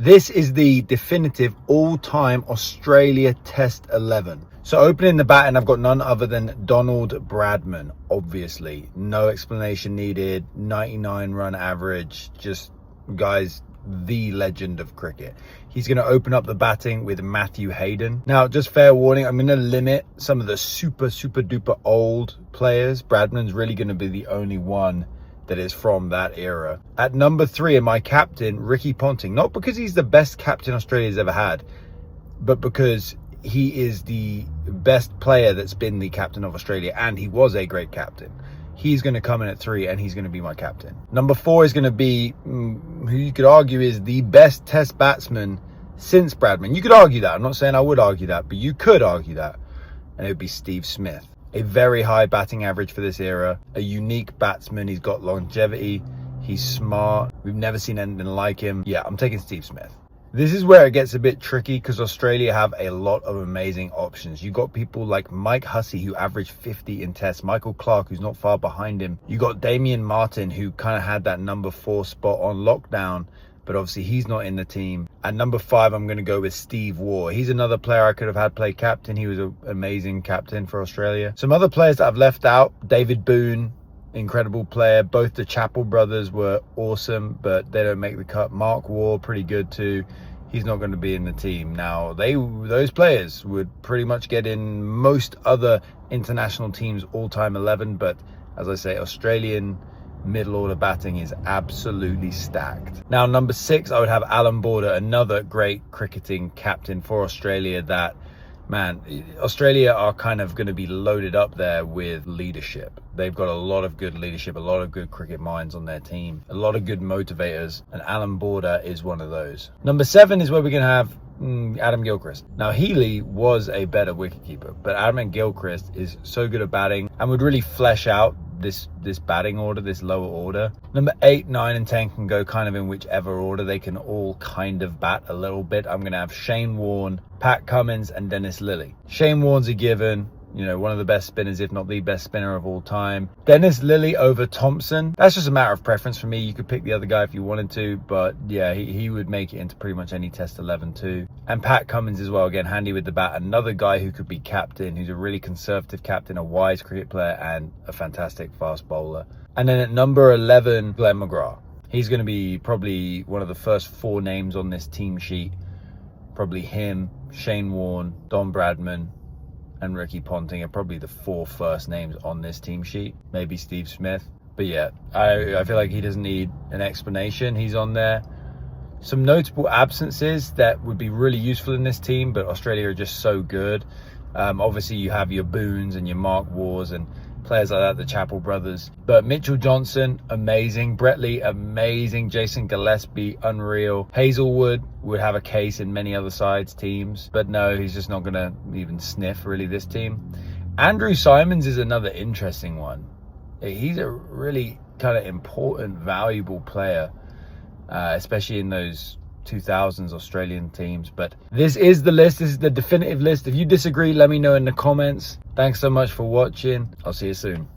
This is the definitive all-time Australia Test 11. So opening the batting, I've got none other than Donald Bradman, obviously. No explanation needed, 99 run average, just, guys, the legend of cricket. He's going to open up the batting with Matthew Hayden. Now, just fair warning, I'm going to limit some of the super duper old players. Bradman's really going to be the only one that is from that era. At number 3, in my captain, Ricky Ponting. Not because he's the best captain Australia's ever had, but because he is the best player that's been the captain of Australia, and he was a great captain. He's going to come in at 3, and he's going to be my captain. Number 4 is going to be who you could argue is the best Test batsman since Bradman. You could argue that. I'm not saying I would argue that, but you could argue that. And it would be Steve Smith. A very high batting average for this era. A unique batsman. He's got longevity. He's smart. We've never seen anything like him. Yeah, I'm taking Steve Smith. This is where it gets a bit tricky because Australia have a lot of amazing options. You got people like Mike Hussey, who averaged 50 in Tests. Michael Clarke, who's not far behind him. You got Damien Martyn, who kind of had that number 4 spot on lockdown, but obviously he's not in the team. At number 5, I'm going to go with Steve Waugh. He's another player I could have had play captain. He was an amazing captain for Australia. Some other players that I've left out, David Boone, incredible player. Both the Chappell brothers were awesome, but they don't make the cut. Mark Waugh, pretty good too. He's not going to be in the team. Now, those players would pretty much get in most other international teams' all-time 11, but as I say, Australian middle order batting is absolutely stacked. Now, number 6, I would have Alan Border, another great cricketing captain for Australia that, man, Australia are kind of going to be loaded up there with leadership. They've got a lot of good leadership, a lot of good cricket minds on their team, a lot of good motivators, and Alan Border is one of those. Number 7 is where we're going to have Adam Gilchrist. Now, Healy was a better wicketkeeper, but Adam Gilchrist is so good at batting and would really flesh out this batting order, this lower order. Number 8, 9, and 10 can go kind of in whichever order. They can all kind of bat a little bit. I'm going to have Shane Warne, Pat Cummins, and Dennis Lillee. Shane Warne's a given. You know, one of the best spinners, if not the best spinner of all time. Dennis Lillee over Thompson. That's just a matter of preference for me. You could pick the other guy if you wanted to, but yeah, he would make it into pretty much any Test 11 too. And Pat Cummins as well, again, handy with the bat. Another guy who could be captain, who's a really conservative captain, a wise cricket player, and a fantastic fast bowler. And then at number 11, Glenn McGrath. He's going to be probably one of the first 4 names on this team sheet. Probably him, Shane Warne, Don Bradman, and Ricky Ponting are probably the 4 first names on this team sheet. Maybe Steve Smith. But yeah, I feel like he doesn't need an explanation. He's on there. Some notable absences that would be really useful in this team, but Australia are just so good. Obviously, you have your Boones and your Mark Waughs and players like that, the Chappell brothers. But Mitchell Johnson, amazing. Brett Lee, amazing. Jason Gillespie, unreal. Hazelwood would have a case in many other sides' teams. But no, he's just not going to even sniff, really, this team. Andrew Symonds is another interesting one. He's a really kind of important, valuable player, especially in those 2000s Australian teams. But this is the list. This is the definitive list. If you disagree, let me know in the comments. Thanks so much for watching. I'll see you soon.